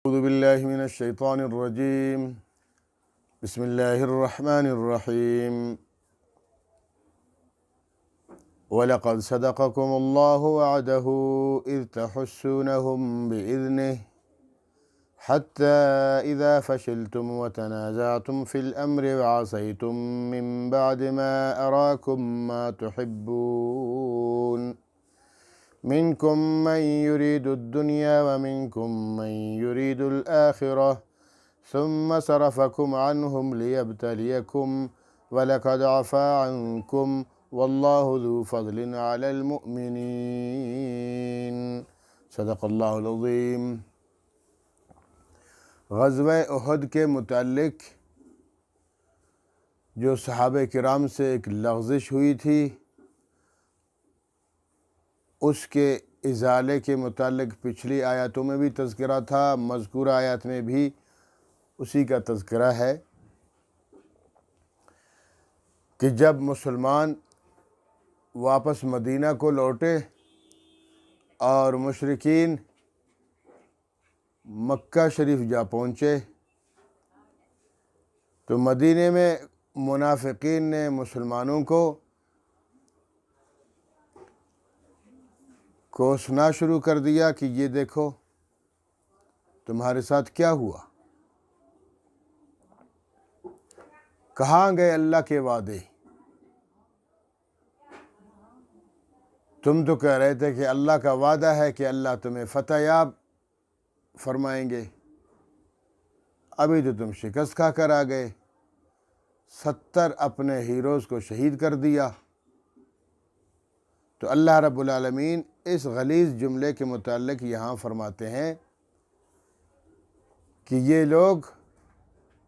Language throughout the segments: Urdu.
أعوذ بالله من الشيطان الرجيم. بسم الله الرحمن الرحيم. ولقد صدقكم الله وعده إذ تحسونهم بإذنه حتى إذا فشلتم وتنازعتم في الأمر وعصيتم من بعد ما أراكم ما تحبون منكم من يريد الدنيا ومنكم من يريد الآخرة ثم صرفكم عنهم ليبتليكم ولقد عفا عنكم والله ذو فضل على المؤمنين. صدق اللہ العظیم. غزوہ احد کے متعلق جو صحابہ کرام سے ایک لغزش ہوئی تھی، اس کے ازالے کے متعلق پچھلی آیاتوں میں بھی تذکرہ تھا، مذکورہ آیات میں بھی اسی کا تذکرہ ہے کہ جب مسلمان واپس مدینہ کو لوٹے اور مشرکین مکہ شریف جا پہنچے تو مدینے میں منافقین نے مسلمانوں کو کوسنا شروع کر دیا کہ یہ دیکھو تمہارے ساتھ کیا ہوا، کہاں گئے اللہ کے وعدے؟ تم تو کہہ رہے تھے کہ اللہ کا وعدہ ہے کہ اللہ تمہیں فتح یاب فرمائیں گے، ابھی تو تم شکست کھا کر آ گئے، 70 اپنے ہیروز کو شہید کر دیا. تو اللہ رب العالمین اس غلیظ جملے کے متعلق یہاں فرماتے ہیں کہ یہ لوگ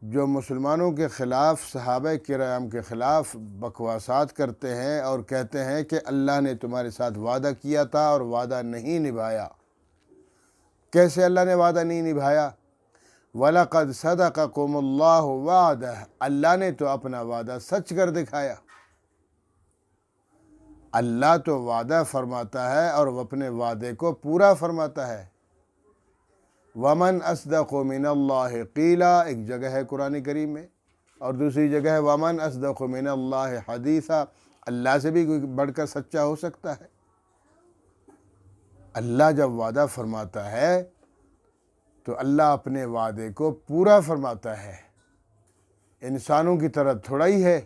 جو مسلمانوں کے خلاف، صحابہ کرام کے خلاف بکواسات کرتے ہیں اور کہتے ہیں کہ اللہ نے تمہارے ساتھ وعدہ کیا تھا اور وعدہ نہیں نبھایا. کیسے اللہ نے وعدہ نہیں نبھایا؟ وَلَقَدْ صَدَقَكُمُ اللَّهُ وَعْدَهُ، اللہ نے تو اپنا وعدہ سچ کر دکھایا. اللہ تو وعدہ فرماتا ہے اور وہ اپنے وعدے کو پورا فرماتا ہے. وَمَنْ أَصْدَقُ مِنَ اللَّهِ قِيلًا، ایک جگہ ہے قرآن کریم میں، اور دوسری جگہ ہے وَمَنْ أَصْدَقُ مِنَ اللَّهِ حَدِيثًا، اللہ سے بھی کوئی بڑھ کر سچا ہو سکتا ہے؟ اللہ جب وعدہ فرماتا ہے تو اللہ اپنے وعدے کو پورا فرماتا ہے. انسانوں کی طرح تھوڑا ہی ہے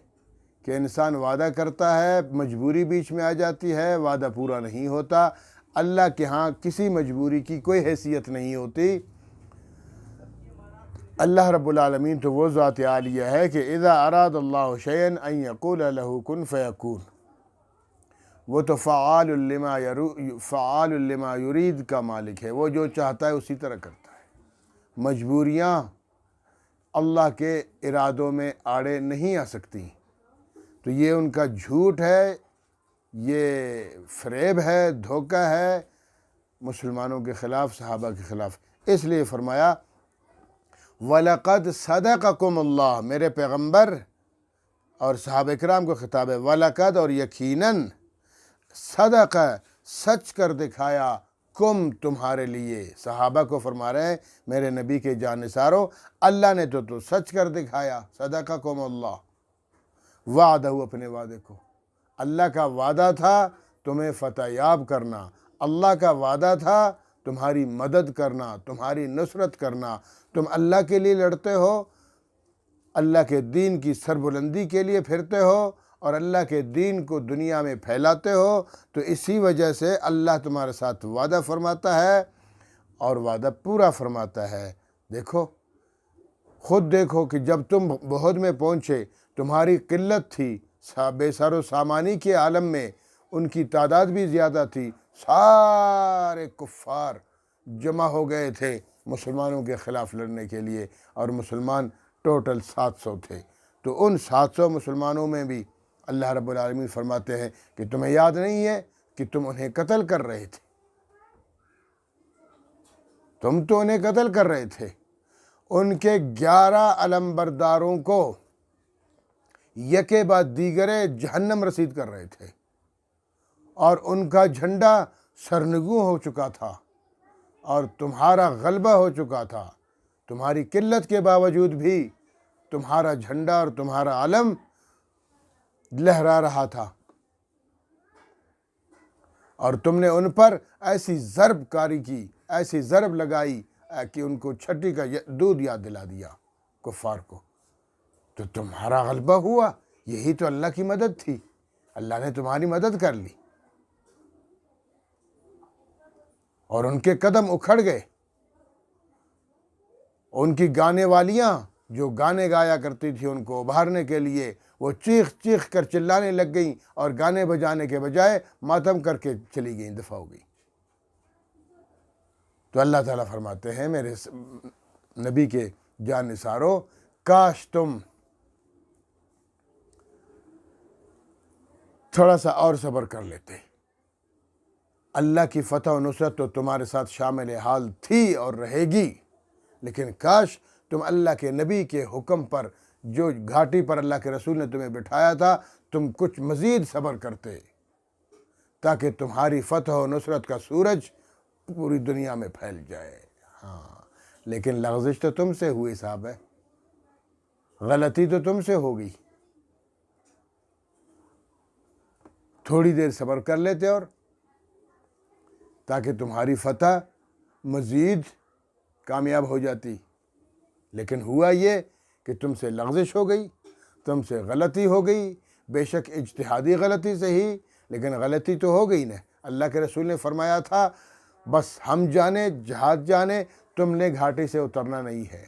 کہ انسان وعدہ کرتا ہے، مجبوری بیچ میں آ جاتی ہے، وعدہ پورا نہیں ہوتا. اللہ کے ہاں کسی مجبوری کی کوئی حیثیت نہیں ہوتی. اللہ رب العالمین تو وہ ذات عالیہ ہے کہ اذا اراد اللہ شیئا ان یقول له کن فیکون. وہ تو فعال لما یرید کا مالک ہے، وہ جو چاہتا ہے اسی طرح کرتا ہے. مجبوریاں اللہ کے ارادوں میں آڑے نہیں آ سکتی. تو یہ ان کا جھوٹ ہے، یہ فریب ہے، دھوکہ ہے مسلمانوں کے خلاف، صحابہ کے خلاف. اس لیے فرمایا وَلَقَدْ صَدَقَكُمُ اللَّهُ، میرے پیغمبر اور صحابہ کرام کو خطاب ہے. وَلَقَدْ، اور یقیناً، صدق، سچ کر دکھایا، کم، تمہارے لیے. صحابہ کو فرما رہے ہیں میرے نبی کے جانثارو، اللہ نے تو سچ کر دکھایا. صدقکم اللہ، وعدہ، اپنے وعدے کو. اللہ کا وعدہ تھا تمہیں فتح یاب کرنا، اللہ کا وعدہ تھا تمہاری مدد کرنا، تمہاری نصرت کرنا. تم اللہ کے لیے لڑتے ہو، اللہ کے دین کی سربلندی کے لیے پھرتے ہو اور اللہ کے دین کو دنیا میں پھیلاتے ہو، تو اسی وجہ سے اللہ تمہارے ساتھ وعدہ فرماتا ہے اور وعدہ پورا فرماتا ہے. دیکھو، خود دیکھو کہ جب تم احد میں پہنچے تمہاری قلت تھی، بے سر و سامانی کے عالم میں ان کی تعداد بھی زیادہ تھی، سارے کفار جمع ہو گئے تھے مسلمانوں کے خلاف لڑنے کے لیے، اور مسلمان ٹوٹل 700 تھے. تو ان 700 مسلمانوں میں بھی اللہ رب العالمین فرماتے ہیں کہ تمہیں یاد نہیں ہے کہ تم انہیں قتل کر رہے تھے، تم تو انہیں قتل کر رہے تھے. ان کے 11 علمبرداروں کو یکے بعد دیگرے جہنم رسید کر رہے تھے، اور ان کا جھنڈا سرنگوں ہو چکا تھا اور تمہارا غلبہ ہو چکا تھا. تمہاری قلت کے باوجود بھی تمہارا جھنڈا اور تمہارا علم لہرا رہا تھا، اور تم نے ان پر ایسی ضرب کاری کی، ایسی ضرب لگائی کہ ان کو چھٹی کا دودھ یاد دلا دیا کفار کو، تو تمہارا غلبہ ہوا۔ یہی تو اللہ کی مدد تھی، اللہ نے تمہاری مدد کر لی، اور ان کے قدم اکھڑ گئے۔ ان کی گانے والیاں جو گانے گایا کرتی تھی ان کو ابھارنے کے لیے، وہ چیخ چیخ کر چلانے لگ گئیں، اور گانے بجانے کے بجائے ماتم کر کے چلی گئیں، دفع ہو گئی۔ تو اللہ تعالیٰ فرماتے ہیں میرے نبی کے جان نثارو، کاش تم تھوڑا سا اور صبر کر لیتے۔ اللہ کی فتح و نصرت تو تمہارے ساتھ شامل حال تھی اور رہے گی، لیکن کاش تم اللہ کے نبی کے حکم پر، جو گھاٹی پر اللہ کے رسول نے تمہیں بٹھایا تھا، تم کچھ مزید صبر کرتے، تاکہ تمہاری فتح و نصرت کا سورج پوری دنیا میں پھیل جائے۔ ہاں، لیکن لغزش تو تم سے ہوئی صاحب ہے، غلطی تو تم سے ہو گئی۔ تھوڑی دیر صبر کر لیتے اور تاکہ تمہاری فتح مزید کامیاب ہو جاتی، لیکن ہوا یہ کہ تم سے لغزش ہو گئی، تم سے غلطی ہو گئی، بے شک اجتہادی غلطی سے ہی، لیکن غلطی تو ہو گئی نا۔ اللہ کے رسول نے فرمایا تھا بس ہم جانے، جہاد جانے، تم نے گھاٹی سے اترنا نہیں ہے۔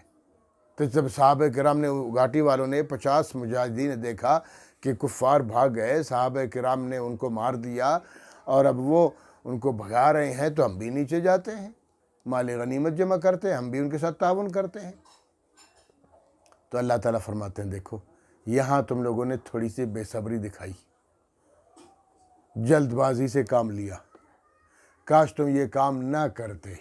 تو جب صحابہ کرام نے، گھاٹی والوں نے 50 مجاہدین نے دیکھا کہ کفار بھاگ گئے، صحابہ کرام نے ان کو مار دیا اور اب وہ ان کو بھگا رہے ہیں، تو ہم بھی نیچے جاتے ہیں، مال غنیمت جمع کرتے ہیں، ہم بھی ان کے ساتھ تعاون کرتے ہیں۔ تو اللہ تعالیٰ فرماتے ہیں دیکھو یہاں تم لوگوں نے تھوڑی سی بے صبری دکھائی، جلد بازی سے کام لیا، کاش تم یہ کام نہ کرتے۔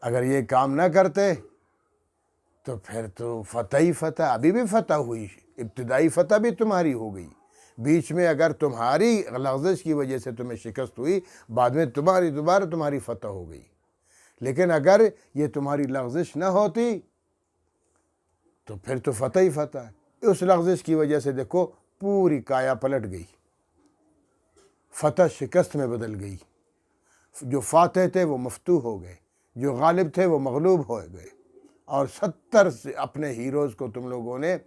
اگر یہ کام نہ کرتے تو پھر تو فتح ہی فتح، ابھی بھی فتح ہوئی، ابتدائی فتح بھی تمہاری ہو گئی، بیچ میں اگر تمہاری لغزش کی وجہ سے تمہیں شکست ہوئی، بعد میں دوبارہ تمہاری فتح ہو گئی۔ لیکن اگر یہ تمہاری لغزش نہ ہوتی تو پھر تو فتح ہی فتح ہے۔ اس لغزش کی وجہ سے دیکھو پوری کایا پلٹ گئی، فتح شکست میں بدل گئی، جو فاتح تھے وہ مفتوح ہو گئے، جو غالب تھے وہ مغلوب ہو گئے، اور 70 سے اپنے ہیروز کو تم لوگوں نے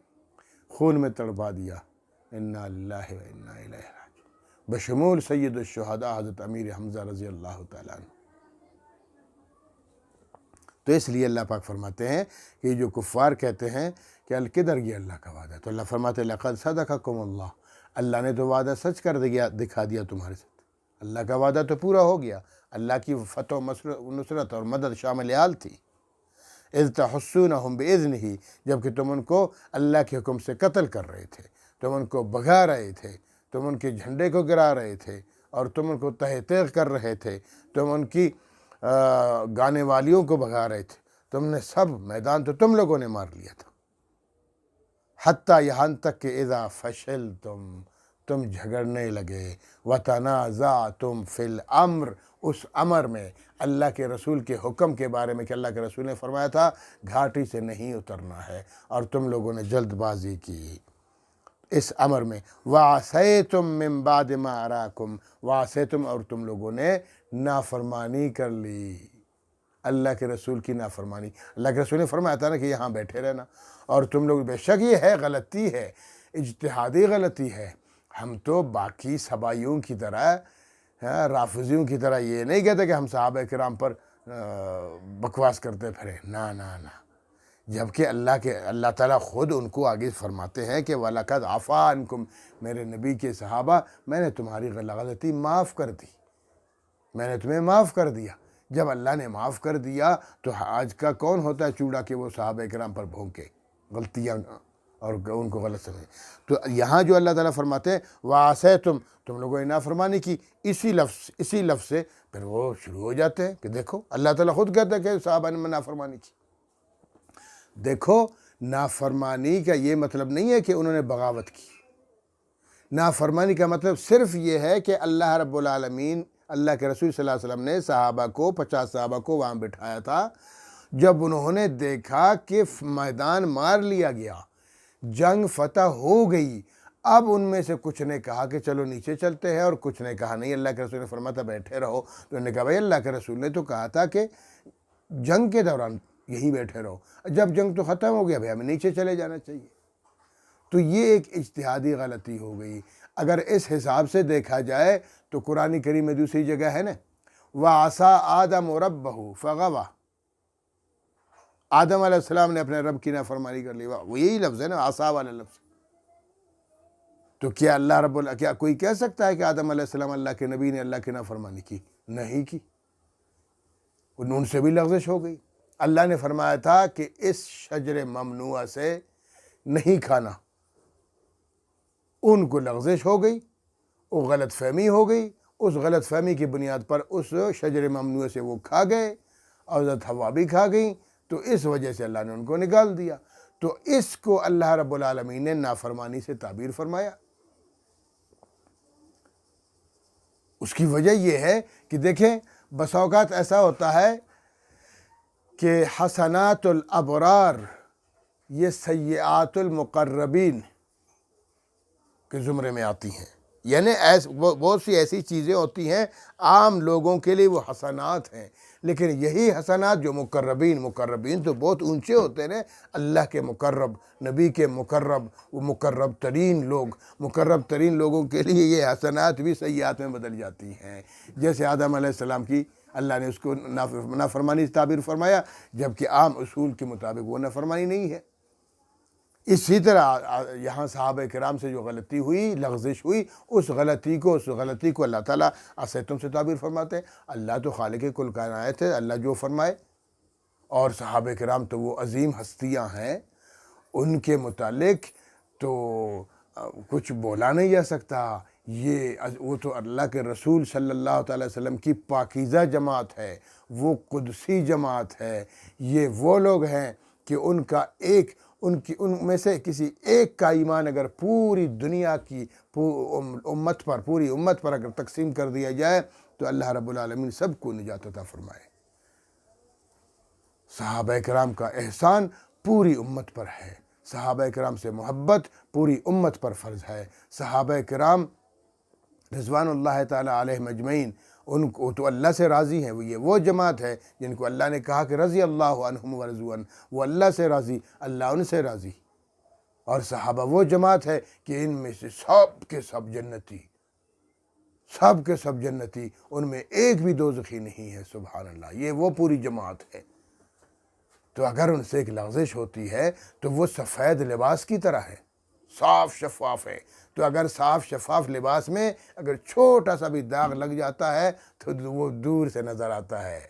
خون میں تڑپا دیا۔ انا للہ و انا الیہ راجعون، بشمول سید الشہداء حضرت امیر حمزہ رضی اللہ تعالیٰ عنہ۔ تو اس لیے اللہ پاک فرماتے ہیں کہ جو کفار کہتے ہیں کہ الکدر یہ اللہ کا وعدہ ہے، تو اللہ فرماتے ہیں لقد صدقکم اللہ، اللہ نے تو وعدہ سچ کر دکھا دیا تمہارے ساتھ، اللہ کا وعدہ تو پورا ہو گیا، اللہ کی فتح و نصرت اور مدد شامل حال تھی۔ اذ تحسونہم بإذنہ، جبکہ تم ان کو اللہ کے حکم سے قتل کر رہے تھے، تم ان کو بھگا رہے تھے، تم ان کے جھنڈے کو گرا رہے تھے، اور تم ان کو تہ تیغ کر رہے تھے، تم ان کی گانے والیوں کو بھگا رہے تھے، تم نے سب میدان تو تم لوگوں نے مار لیا تھا، حتیٰ یہاں تک کہ اذا فشلتم، تم جھگڑنے لگے، وتنازعتم فی الامر، اس امر میں اللہ کے رسول کے حکم کے بارے میں کہ اللہ کے رسول نے فرمایا تھا گھاٹی سے نہیں اترنا ہے، اور تم لوگوں نے جلد بازی کی اس امر میں، وعصیتم من بعد ما اراکم، وعصیتم، اور تم لوگوں نے نافرمانی کر لی، اللہ کے رسول کی نافرمانی۔ اللہ کے رسول نے فرمایا تھا نا کہ یہاں بیٹھے رہنا، اور تم لوگ، بے شک یہ ہے غلطی ہے، اجتہادی غلطی ہے، ہم تو باقی سبائیوں کی طرح، رافضیوں کی طرح یہ نہیں کہتے کہ ہم صحابہ کرام پر بکواس کرتے پھرے، نہ، جبکہ اللہ تعالیٰ خود ان کو آگے فرماتے ہیں کہ وَلَقَدْ عَفَا عَنْكُمْ، میرے نبی کے صحابہ، میں نے تمہاری غلطی معاف کر دی، میں نے تمہیں معاف کر دیا۔ جب اللہ نے معاف کر دیا تو آج کا کون ہوتا ہے چوڑا کہ وہ صحابہ کرام پر بھونکے غلطیاں اور ان کو غلط سمجھے۔ تو یہاں جو اللہ تعالیٰ فرماتے ہیں وَعَصَیْتُمْ، تم لوگوں نے نافرمانی کی، اسی لفظ سے پھر وہ شروع ہو جاتے ہیں کہ دیکھو اللہ تعالیٰ خود کہتا ہے کہ صحابہ نے نافرمانی کی۔ دیکھو نافرمانی کا یہ مطلب نہیں ہے کہ انہوں نے بغاوت کی، نافرمانی کا مطلب صرف یہ ہے کہ اللہ رب العالمین اللہ کے رسول صلی اللہ علیہ وسلم نے صحابہ کو 50 صحابہ کو وہاں بٹھایا تھا. جب انہوں نے دیکھا کہ میدان مار لیا گیا، جنگ فتح ہو گئی، اب ان میں سے کچھ نے کہا کہ چلو نیچے چلتے ہیں، اور کچھ نے کہا نہیں، اللہ کے رسول نے فرمایا تھا بیٹھے رہو. تو انہوں نے کہا بھائی اللہ کے رسول نے تو کہا تھا کہ جنگ کے دوران یہیں بیٹھے رہو، جب جنگ تو ختم ہو گیا بھائی ہمیں نیچے چلے جانا چاہیے. تو یہ ایک اجتہادی غلطی ہو گئی. اگر اس حساب سے دیکھا جائے تو قرآن کریم میں دوسری جگہ ہے نا، وَعَصَىٰ آدَمُ رَبَّهُ فَغَوَىٰ، آدم علیہ السلام نے اپنے رب کی نافرمانی کر لی. وہ یہی لفظ ہے نا، عصا والا لفظ. تو کیا اللہ کیا کوئی کہہ سکتا ہے کہ آدم علیہ السلام اللہ کے نبی نے اللہ کی نافرمانی کی؟ نہیں کی. ان سے بھی لغزش ہو گئی. اللہ نے فرمایا تھا کہ اس شجر ممنوعہ سے نہیں کھانا. ان کو لغزش ہو گئی، وہ غلط فہمی ہو گئی. اس غلط فہمی کی بنیاد پر اس شجر ممنوعہ سے وہ کھا گئے، اور حضرت حوا بھی کھا گئیں. تو اس وجہ سے اللہ نے ان کو نکال دیا. تو اس کو اللہ رب العالمین نے نافرمانی سے تعبیر فرمایا. اس کی وجہ یہ ہے کہ دیکھیں بس اوقات ایسا ہوتا ہے کہ حسنات الابرار یہ سیئات المقربین کے زمرے میں آتی ہیں. یعنی بہت سی ایسی چیزیں ہوتی ہیں عام لوگوں کے لیے وہ حسنات ہیں، لیکن یہی حسنات جو مقربین تو بہت اونچے ہوتے ہیں، اللہ کے مقرب، نبی کے مقرب، وہ مقرب ترین لوگوں کے لیے یہ حسنات بھی سیئات میں بدل جاتی ہیں. جیسے آدم علیہ السلام کی اللہ نے اس کو نافرمانی سے تعبیر فرمایا، جبکہ عام اصول کے مطابق وہ نافرمانی نہیں ہے. اسی طرح یہاں صحابہ کرام سے جو غلطی ہوئی، لغزش ہوئی، اس غلطی کو اللہ تعالیٰ عصیتم سے تعبیر فرماتے ہیں. اللہ تو خالق کل کائنات ہے، اللہ جو فرمائے. اور صحابہ کرام تو وہ عظیم ہستیاں ہیں، ان کے متعلق تو کچھ بولا نہیں جا سکتا. وہ تو اللہ کے رسول صلی اللہ تعالی وسلم کی پاکیزہ جماعت ہے، وہ قدسی جماعت ہے. یہ وہ لوگ ہیں کہ ان میں سے کسی ایک کا ایمان اگر پوری دنیا کی پوری امت پر اگر تقسیم کر دیا جائے تو اللہ رب العالمین سب کو نجات عطا فرمائے. صحابہ کرام کا احسان پوری امت پر ہے، صحابہ کرام سے محبت پوری امت پر فرض ہے. صحابہ کرام رضوان اللہ تعالی علیہم اجمعین ان کو تو اللہ سے راضی ہیں. وہ جماعت ہے جن کو اللہ نے کہا کہ رضی اللہ عنہم ورضوا عنہ، وہ اللہ سے راضی، اللہ ان سے راضی. اور صحابہ وہ جماعت ہے کہ ان میں سے سب کے سب جنتی، ان میں ایک بھی دوزخی نہیں ہے. سبحان اللہ، یہ وہ پوری جماعت ہے. تو اگر ان سے ایک لغزش ہوتی ہے تو وہ سفید لباس کی طرح ہے، صاف شفاف ہے. تو اگر صاف شفاف لباس میں اگر چھوٹا سا بھی داغ لگ جاتا ہے تو وہ دور سے نظر آتا ہے.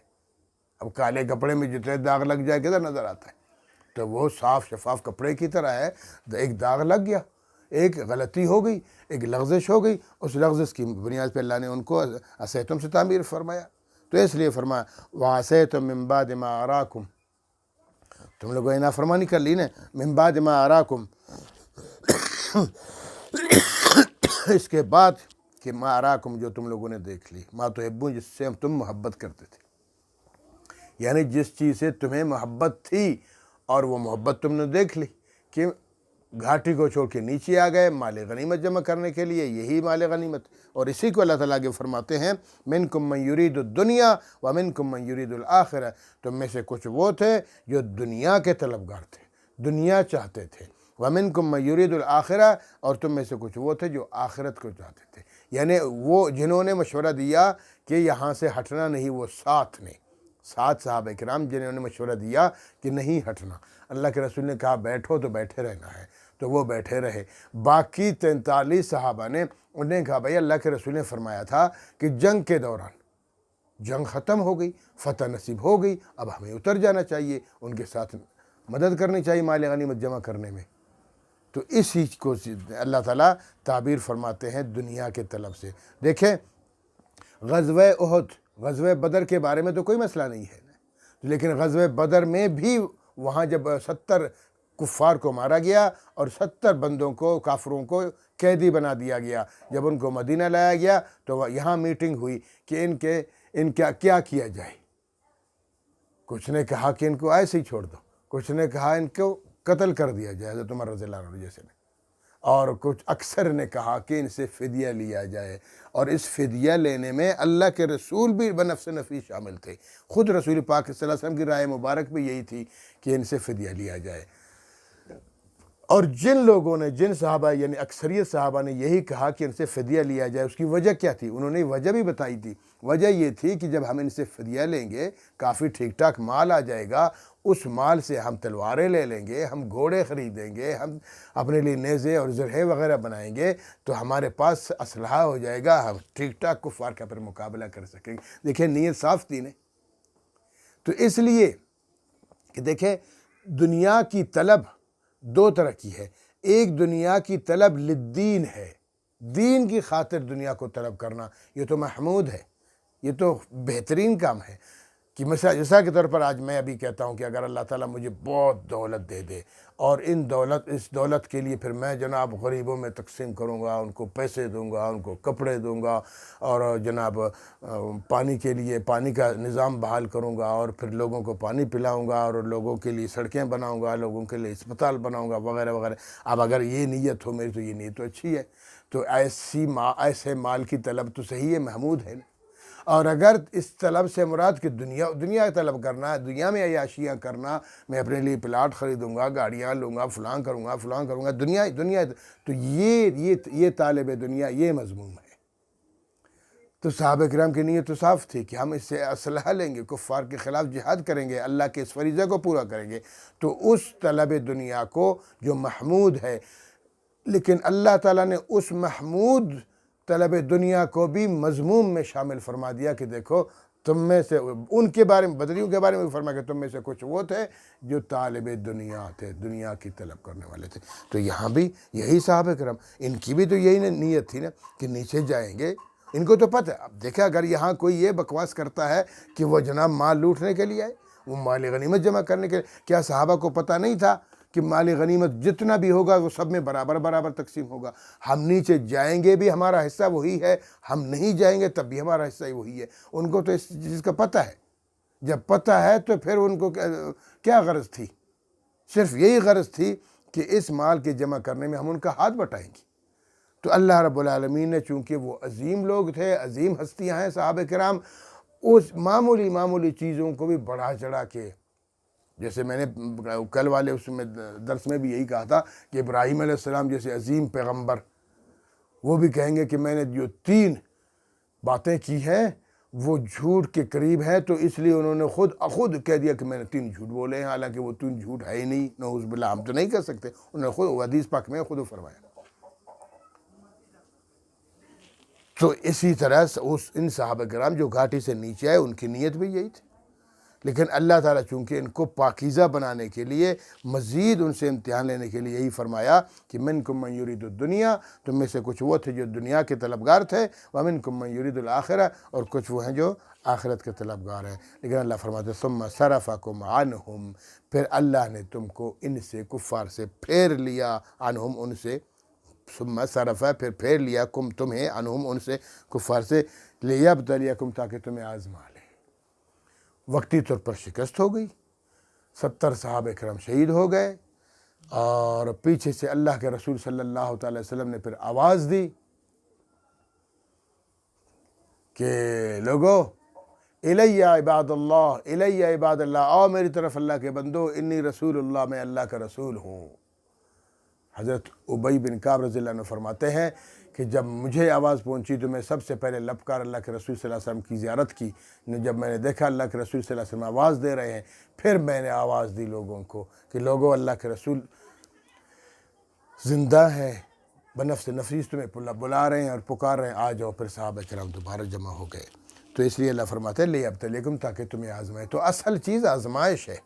اب کالے کپڑے میں جتنے داغ لگ جائے کدھر نظر آتا ہے؟ تو وہ صاف شفاف کپڑے کی طرح ہے. ایک داغ لگ گیا، ایک غلطی ہو گئی، ایک لغزش ہو گئی، اس لغزش کی بنیاد پہ اللہ نے ان کو عصیتم سے تعبیر فرمایا. تو اس لیے فرمایا وَعَصَيْتُم مِّن بَعْدِ مَا أَرَاكُمْ، تم لوگوں نے نافرمانی کر لی نا. مِّن بَعْدِ مَا أَرَاكُمْ، اس کے بعد کہ ما اراکم، جو تم لوگوں نے دیکھ لی، ما تحبون، جس سے تم محبت کرتے تھے. یعنی جس چیز سے تمہیں محبت تھی اور وہ محبت تم نے دیکھ لی کہ گھاٹی کو چھوڑ کے نیچے آ گئے مال غنیمت جمع کرنے کے لیے. یہی مال غنیمت. اور اسی کو اللہ تعالیٰ کے فرماتے ہیں منکم من یرید الدنیا ومنکم من یرید الآخرہ، تم میں سے کچھ وہ تھے جو دنیا کے طلبگار تھے، دنیا چاہتے تھے. وَمِنْكُمْ مَن يُرِيدُ الْآخِرَةَ، اور تم میں سے کچھ وہ تھے جو آخرت کو چاہتے تھے. یعنی وہ جنہوں نے مشورہ دیا کہ یہاں سے ہٹنا نہیں، وہ سات صحابہ کرام جنہوں نے مشورہ دیا کہ نہیں ہٹنا. اللہ کے رسول نے کہا بیٹھو تو بیٹھے رہنا ہے، تو وہ بیٹھے رہے. باقی 43 صحابہ نے انہیں کہا بھائی اللہ کے رسول نے فرمایا تھا کہ جنگ کے دوران جنگ ختم ہو گئی، فتح نصیب ہو گئی، اب ہمیں اتر جانا چاہیے، ان کے ساتھ مدد کرنی چاہیے مال غنیمت جمع کرنے میں. تو اسی کو اللہ تعالیٰ تعبیر فرماتے ہیں دنیا کے طلب سے. دیکھیں غزوہ احد، غزوہ بدر کے بارے میں تو کوئی مسئلہ نہیں ہے، لیکن غزوہ بدر میں بھی وہاں جب 70 کفار کو مارا گیا اور 70 بندوں کو کافروں کو قیدی بنا دیا گیا۔ جب ان کو مدینہ لایا گیا تو یہاں میٹنگ ہوئی کہ ان کا کیا کیا جائے۔ کچھ نے کہا کہ ان کو ایسے ہی چھوڑ دو، کچھ نے کہا ان کو قتل کر دیا جائے حضرت عمر رضی اللہ عنہ جیسے نے، اور کچھ اکثر نے کہا کہ ان سے فدیہ لیا جائے۔ اور اس فدیہ لینے میں اللہ کے رسول بھی بنفس نفیس شامل تھے، خود رسول پاک صلی اللہ علیہ وسلم کی رائے مبارک بھی یہی تھی کہ ان سے فدیہ لیا جائے۔ اور جن لوگوں نے، جن صحابہ یعنی اکثریت صحابہ نے یہی کہا کہ ان سے فدیہ لیا جائے، اس کی وجہ کیا تھی؟ انہوں نے وجہ بھی بتائی تھی۔ وجہ یہ تھی کہ جب ہم ان سے فدیہ لیں گے، کافی ٹھیک ٹھاک مال آ جائے گا، اس مال سے ہم تلواریں لے لیں گے، ہم گھوڑے خریدیں گے، ہم اپنے لیے نیزے اور زرہیں وغیرہ بنائیں گے، تو ہمارے پاس اسلحہ ہو جائے گا، ہم ٹھیک ٹھاک کفار کا پھر مقابلہ کر سکیں گے۔ دیکھیں نیت صاف تھی نا۔ تو اس لیے کہ دیکھیں دنیا کی طلب دو طرح کی ہے۔ ایک دنیا کی طلب للدین ہے، دین کی خاطر دنیا کو طلب کرنا، یہ تو محمود ہے، یہ تو بہترین کام ہے۔ کہ مثال کے طور پر آج میں ابھی کہتا ہوں کہ اگر اللہ تعالیٰ مجھے بہت دولت دے دے اور اس دولت کے لیے پھر میں جناب غریبوں میں تقسیم کروں گا، ان کو پیسے دوں گا، ان کو کپڑے دوں گا، اور جناب پانی کے لیے پانی کا نظام بحال کروں گا، اور پھر لوگوں کو پانی پلاؤں گا، اور لوگوں کے لیے سڑکیں بناؤں گا، لوگوں کے لیے اسپتال بناؤں گا وغیرہ وغیرہ۔ اب اگر یہ نیت ہو میری تو یہ نیت تو اچھی ہے، تو ایسے مال کی طلب تو صحیح ہے، محمود ہے۔ اور اگر اس طلب سے مراد کہ دنیا طلب کرنا، دنیا میں عیاشیاں کرنا، میں اپنے لیے پلاٹ خریدوں گا، گاڑیاں لوں گا، فلاں کروں گا، دنیا، تو یہ طالب دنیا یہ مذموم ہے۔ تو صحابہ کرام کی نیت تو صاف تھی کہ ہم اس سے اسلحہ لیں گے، کفار کے خلاف جہاد کریں گے، اللہ کے اس فریضے کو پورا کریں گے۔ تو اس طلب دنیا کو جو محمود ہے، لیکن اللہ تعالیٰ نے اس محمود طلب دنیا کو بھی مذموم میں شامل فرما دیا کہ دیکھو تم میں سے، ان کے بارے میں، بدریوں کے بارے میں فرمایا کہ تم میں سے کچھ وہ تھے جو طالب دنیا تھے، دنیا کی طلب کرنے والے تھے۔ تو یہاں بھی یہی صحابہ کرام، ان کی بھی تو یہی نیت تھی نا کہ نیچے جائیں گے، ان کو تو پتہ ہے۔ اب دیکھیں اگر یہاں کوئی یہ بکواس کرتا ہے کہ وہ جناب مال لوٹنے کے لیے آئے، وہ مال غنیمت جمع کرنے کے لیے، کیا صحابہ کو پتہ نہیں تھا کہ مال غنیمت جتنا بھی ہوگا وہ سب میں برابر تقسیم ہوگا؟ ہم نیچے جائیں گے بھی ہمارا حصہ وہی ہے، ہم نہیں جائیں گے تب بھی ہمارا حصہ ہی وہی ہے۔ ان کو تو اس چیز کا پتہ ہے۔ جب پتہ ہے تو پھر ان کو کیا غرض تھی؟ صرف یہی غرض تھی کہ اس مال کے جمع کرنے میں ہم ان کا ہاتھ بٹائیں گے۔ تو اللہ رب العالمین نے، چونکہ وہ عظیم لوگ تھے، عظیم ہستیاں ہیں صحابہ کرام، اس معمولی چیزوں کو بھی بڑھا چڑھا کے، جیسے میں نے کل والے اس میں درس میں بھی یہی کہا تھا کہ ابراہیم علیہ السلام جیسے عظیم پیغمبر، وہ بھی کہیں گے کہ میں نے جو 3 باتیں کی ہیں وہ جھوٹ کے قریب ہیں، تو اس لیے انہوں نے خود کہہ دیا کہ میں نے 3 جھوٹ بولے ہیں، حالانکہ وہ 3 جھوٹ ہے ہی نہیں، نعوذ باللہ، ہم تو نہیں کر سکتے، انہوں نے خود حدیث پاک میں خود فرمایا۔ تو اسی طرح ان صحابہ کرام جو گھاٹی سے نیچے آئے، ان کی نیت بھی یہی تھی، لیکن اللہ تعالیٰ چونکہ ان کو پاکیزہ بنانے کے لیے، مزید ان سے امتحان لینے کے لیے یہی فرمایا کہ منکم من یرید الدنیا، تم میں سے کچھ وہ تھے جو دنیا کے طلبگار تھے، ومنکم من یرید الآخرہ، اور کچھ وہ ہیں جو آخرت کے طلبگار ہیں۔ لیکن اللہ فرماتے ثم صرفکم عنہم، پھر اللہ نے تم کو ان سے، کفار سے پھیر لیا، عنہم ان سے، ثم صرفا پھر پھیر لیا، کم تمہیں، عنہم ان سے، کفار سے، لیبتلیکم تاکہ تمہیں آزما لے۔ وقتی طور پر شکست ہو گئی، 70 صحابہ کرام شہید ہو گئے، اور پیچھے سے اللہ کے رسول صلی اللہ تعالی وسلم نے پھر آواز دی کہ لوگو الی عباد اللہ، الی عباد اللہ، آؤ میری طرف اللہ کے بندو، انی رسول اللہ، میں اللہ کا رسول ہوں۔ حضرت ابی بن کعب رضی اللہ عنہ فرماتے ہیں کہ جب مجھے آواز پہنچی تو میں سب سے پہلے لبکار اللہ کے رسول صلی اللہ علیہ وسلم کی زیارت کی۔ جب میں نے دیکھا اللہ کے رسول صلی اللہ علیہ وسلم آواز دے رہے ہیں، پھر میں نے آواز دی لوگوں کو کہ لوگوں، اللہ کے رسول زندہ ہے، بنفس نفیس تمہیں بلا رہے ہیں اور پکار رہے ہیں، آ جاؤ۔ پھر صحابہ کرام دوبارہ جمع ہو گئے۔ تو اس لیے اللہ فرماتے ہیں لیبتلیکم، تاکہ تمہیں آزمائے۔ تو اصل چیز آزمائش ہے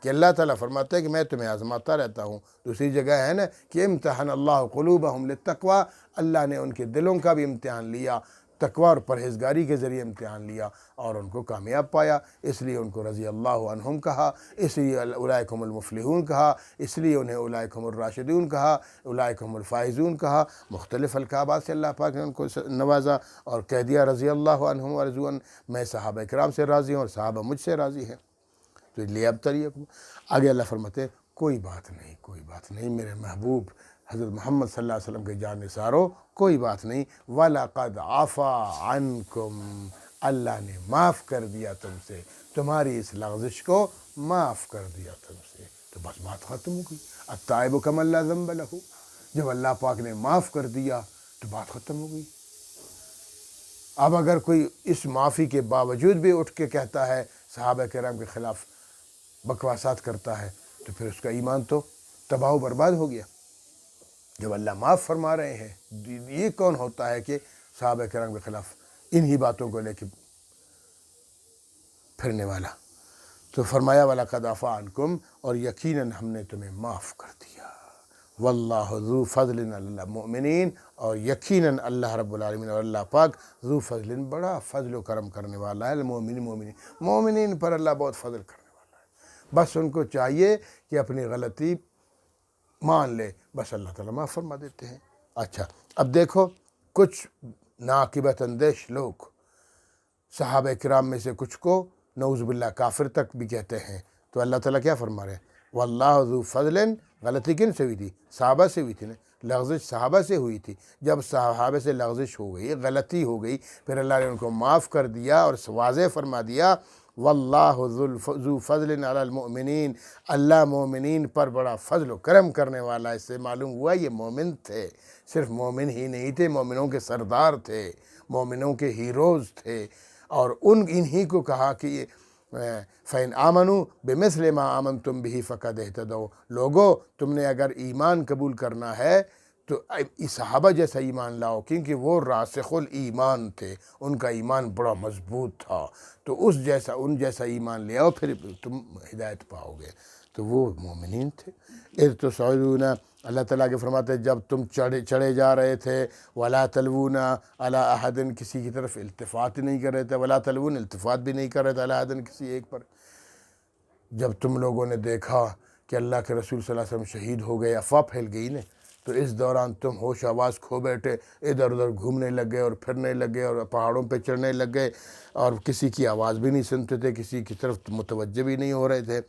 کہ اللہ تعالیٰ فرماتا ہے کہ میں تمہیں آزماتا رہتا ہوں۔ دوسری جگہ ہے نا کہ امتحن اللہ قلوبہم للتقوی، اللہ نے ان کے دلوں کا بھی امتحان لیا تقوی اور پرہیزگاری کے ذریعے امتحان لیا اور ان کو کامیاب پایا، اس لیے ان کو رضی اللہ عنہم کہا، اس لیے اولئک هم المفلحون کہا، اس لیے انہیں اولئک هم الراشدون کہا، اولئک هم الفائزون کہا۔ مختلف القابات سے اللہ پاک نے ان کو نوازا اور کہہ دیا رضی اللہ عنہم ورضوا، میں صحابہ کرام سے راضی ہوں اور صحابہ مجھ سے راضی ہیں۔ تو لیے اب طریقہ آگے اللہ فرماتے کوئی بات نہیں، کوئی بات نہیں میرے محبوب حضرت محمد صلی اللہ علیہ وسلم کے جان نثارو، کوئی بات نہیں، وَلَقَدْ عَفَا عَنْكُمْ، اللہ نے معاف کر دیا تم سے، تمہاری اس لغزش کو معاف کر دیا تم سے۔ تو بس بات ختم ہو گئی، التائب کمن لا ذنب لہ، جب اللہ پاک نے معاف کر دیا تو بات ختم ہو گئی۔ اب اگر کوئی اس معافی کے باوجود بھی اٹھ کے کہتا ہے صحابہ کرام کے خلاف بکواسات کرتا ہے تو پھر اس کا ایمان تو تباہ و برباد ہو گیا۔ جب اللہ معاف فرما رہے ہیں، یہ کون ہوتا ہے کہ صحابہ کرام کے خلاف انہی باتوں کو لے کے پھرنے والا؟ تو فرمایا وَلَقَدْ عَفَا عَنْكُمْ، اور یقیناً ہم نے تمہیں معاف کر دیا، واللہ ذو فضل علی المؤمنین، اور یقیناً اللہ رب العالمین اور اللہ پاک ذو فضل، بڑا فضل و کرم کرنے والا ہے، مومنین پر اللہ بہت فضل کرنے والا ہے۔ بس ان کو چاہیے کہ اپنی غلطی مان لے، بس اللہ تعالیٰ معاف فرما دیتے ہیں۔ اچھا اب دیکھو کچھ ناقبت اندیش لوگ صحابہ کرام میں سے کچھ کو نعوذ باللہ کافر تک بھی کہتے ہیں، تو اللہ تعالیٰ کیا فرما رہے ہیں؟ واللہ ذو فضل، غلطی کن سے ہوئی تھی؟ صحابہ سے ہوئی تھی نا، لغزش صحابہ سے ہوئی تھی۔ جب صحابہ سے لغزش ہو گئی، غلطی ہو گئی، پھر اللہ نے ان کو معاف کر دیا اور واضح فرما دیا واللہ ذو فضل علی المؤمنین، اللہ مومنین پر بڑا فضل و کرم کرنے والا ہے۔ اس سے معلوم ہوا یہ مومن تھے، صرف مومن ہی نہیں تھے، مومنوں کے سردار تھے، مومنوں کے ہیروز تھے، اور انہی کو کہا کہ یہ فَإِنْ آمَنُوا بِمِثْلِ مَا آمَنْتُمْ بِهِ فَقَدْ اهْتَدَوْا، لوگو تم نے اگر ایمان قبول کرنا ہے تو صحابہ جیسا ایمان لاؤ، کیونکہ وہ راسخ الایمان تھے، ان کا ایمان بڑا مضبوط تھا، تو ان جیسا ایمان لے آؤ پھر تم ہدایت پاؤ گے۔ تو وہ مومنین تھے۔ اذ تصعدون، اللہ تعالیٰ کے فرماتے جب تم چڑھے جا رہے تھے، ولا تلوون علی احد، کسی کی طرف التفات نہیں کر رہے تھے، ولا تلوون، التفات بھی نہیں کر رہے تھے علی احد، کسی ایک پر۔ جب تم لوگوں نے دیکھا کہ اللہ کے رسول صلی اللہ علیہ وسلم شہید ہو گئے، افواہ پھیل گئی نا، تو اس دوران تم ہوش آواز کھو بیٹھے، ادھر ادھر گھومنے لگے اور پھرنے لگے اور پہاڑوں پہ چڑھنے لگے، اور کسی کی آواز بھی نہیں سنتے تھے، کسی کی طرف متوجہ بھی نہیں ہو رہے تھے۔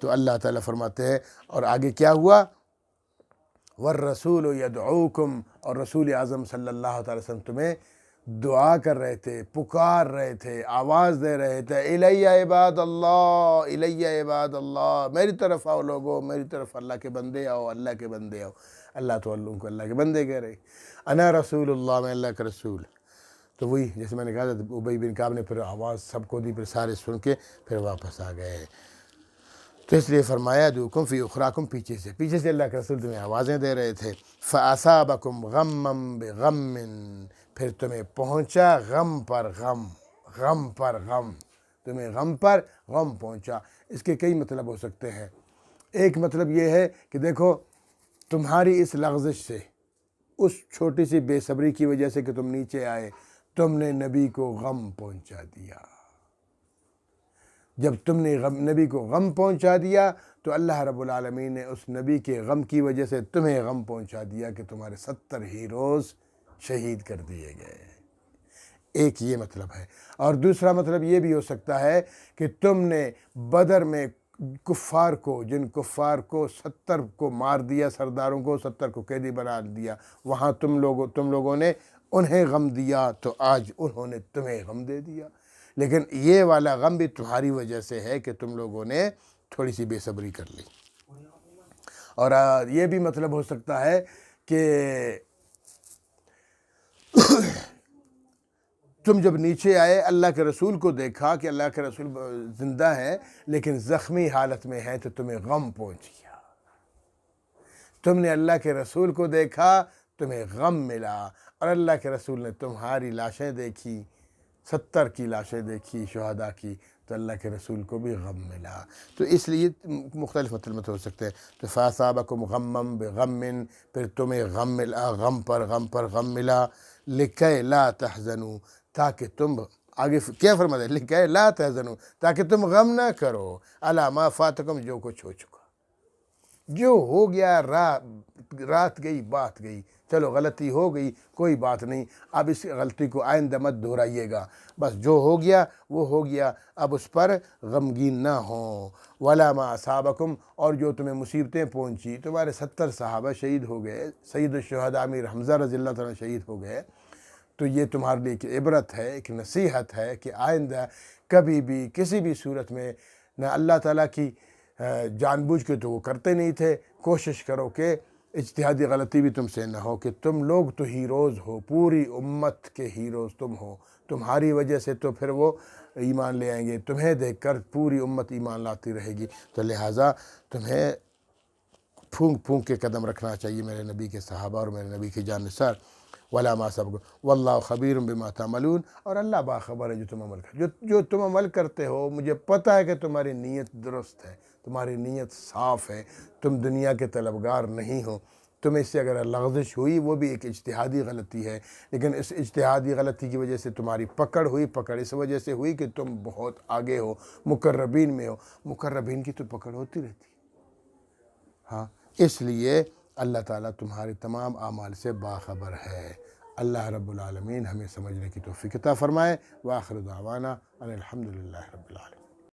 تو اللہ تعالیٰ فرماتے ہیں اور آگے کیا ہوا؟ والرسول یدعوکم، اور رسول اعظم صلی اللہ تعالی وسلم تمہیں دعا کر رہے تھے، پکار رہے تھے، آواز دے رہے تھے، الیہ عباد اللہ، الیہ عباد اللہ، میری طرف آؤ لوگو، میری طرف اللہ کے بندے آؤ، اللہ کے بندے آؤ۔ اللہ تو ان کو اللہ کے بندے کہہ رہے، انا رسول اللہ، میں اللہ کا رسول۔ تو وہی جیسے میں نے کہا تھا، ابی بن کعب نے پھر آواز سب کو دی، پھر سارے سن کے پھر واپس آ گئے۔ تو اس لیے فرمایا دوکم فی اخراکم، پیچھے سے اللہ کے رسول تمہیں آوازیں دے رہے تھے۔ فاصابکم غما بغم، پھر تمہیں پہنچا غم پر غم، غم پر غم، تمہیں غم پر غم پہنچا۔ اس کے کئی مطلب ہو سکتے ہیں۔ ایک مطلب یہ ہے کہ دیکھو تمہاری اس لغزش سے، اس چھوٹی سی بے صبری کی وجہ سے کہ تم نیچے آئے، تم نے نبی کو غم پہنچا دیا۔ جب تم نے نبی کو غم پہنچا دیا تو اللہ رب العالمین نے اس نبی کے غم کی وجہ سے تمہیں غم پہنچا دیا کہ تمہارے 70 ہیروز شہید کر دیے گئے۔ ایک یہ مطلب ہے۔ اور دوسرا مطلب یہ بھی ہو سکتا ہے کہ تم نے بدر میں کفار کو، جن کفار کو 70 کو مار دیا، سرداروں کو 70 کو قیدی بنا دیا، وہاں تم لوگوں نے انہیں غم دیا، تو آج انہوں نے تمہیں غم دے دیا۔ لیکن یہ والا غم بھی تمہاری وجہ سے ہے کہ تم لوگوں نے تھوڑی سی بے صبری کر لی۔ اور یہ بھی مطلب ہو سکتا ہے کہ تم جب نیچے آئے، اللہ کے رسول کو دیکھا کہ اللہ کے رسول زندہ ہے لیکن زخمی حالت میں ہے، تو تمہیں غم پہنچ گیا۔ تم نے اللہ کے رسول کو دیکھا، تمہیں غم ملا، اور اللہ کے رسول نے تمہاری لاشیں دیکھی، 70 کی لاشیں دیکھی شہداء کی، تو اللہ کے رسول کو بھی غم ملا۔ تو اس لیے مختلف مطلب ہو سکتے ہیں۔ تو فَأَصَابَكُمْ غَمًّا بِغَمٍّ، پھر تمہیں غم ملا، غم پر غم ملا، لِكَيْ لَا تَحْزَنُوا، تاکہ تم آگے کیا فرماتا ہے، لِكَيْ لَا تَحْزَنُوا، تاکہ تم غم نہ کرو، عَلَىٰ مَا فَاتَكُمْ، جو کچھ ہو چکا، جو ہو گیا، رات گئی بات گئی، چلو غلطی ہو گئی کوئی بات نہیں، اب اس غلطی کو آئندہ مت دہرائیے گا، بس جو ہو گیا وہ ہو گیا، اب اس پر غمگین نہ ہوں۔ وَلَا مَا أَصَابَكُمْ، اور جو تمہیں مصیبتیں پہنچی، تمہارے 70 صحابہ شہید ہو گئے، سید الشہداء امیر حمزہ رضی اللہ تعالیٰ شہید ہو گئے، تو یہ تمہارے لیے ایک عبرت ہے، ایک نصیحت ہے کہ آئندہ کبھی بھی کسی بھی صورت میں نہ اللہ تعالیٰ کی جان بوجھ کے تو وہ کرتے نہیں تھے، کوشش کرو کہ اجتہادی غلطی بھی تم سے نہ ہو، کہ تم لوگ تو ہیروز ہو، پوری امت کے ہیروز تم ہو، تمہاری وجہ سے تو پھر وہ ایمان لے آئیں گے، تمہیں دیکھ کر پوری امت ایمان لاتی رہے گی، تو لہٰذا تمہیں پھونک پھونک کے قدم رکھنا چاہیے میرے نبی کے صحابہ اور میرے نبی کی جانثار۔ وَلَا مَا أَصَابَكُمْ وَاللَّهُ خَبِيرٌ بِمَا تَعْمَلُونَ، اور اللہ باخبر ہے جو تم عمل کرتے، جو تم عمل کرتے ہو، مجھے پتہ ہے کہ تمہاری نیت درست ہے، تمہاری نیت صاف ہے، تم دنیا کے طلبگار نہیں ہو، تم اس سے اگر لغزش ہوئی وہ بھی ایک اجتہادی غلطی ہے، لیکن اس اجتہادی غلطی کی وجہ سے تمہاری پکڑ ہوئی، پکڑ اس وجہ سے ہوئی کہ تم بہت آگے ہو، مقربین میں ہو، مقربین کی تو پکڑ ہوتی رہتی ہے۔ ہاں، اس لیے اللہ تعالیٰ تمہارے تمام اعمال سے باخبر ہے۔ اللہ رب العالمین ہمیں سمجھنے کی توفیق عطا فرمائے۔ وآخر دعوانا ان الحمد للہ رب العالمین۔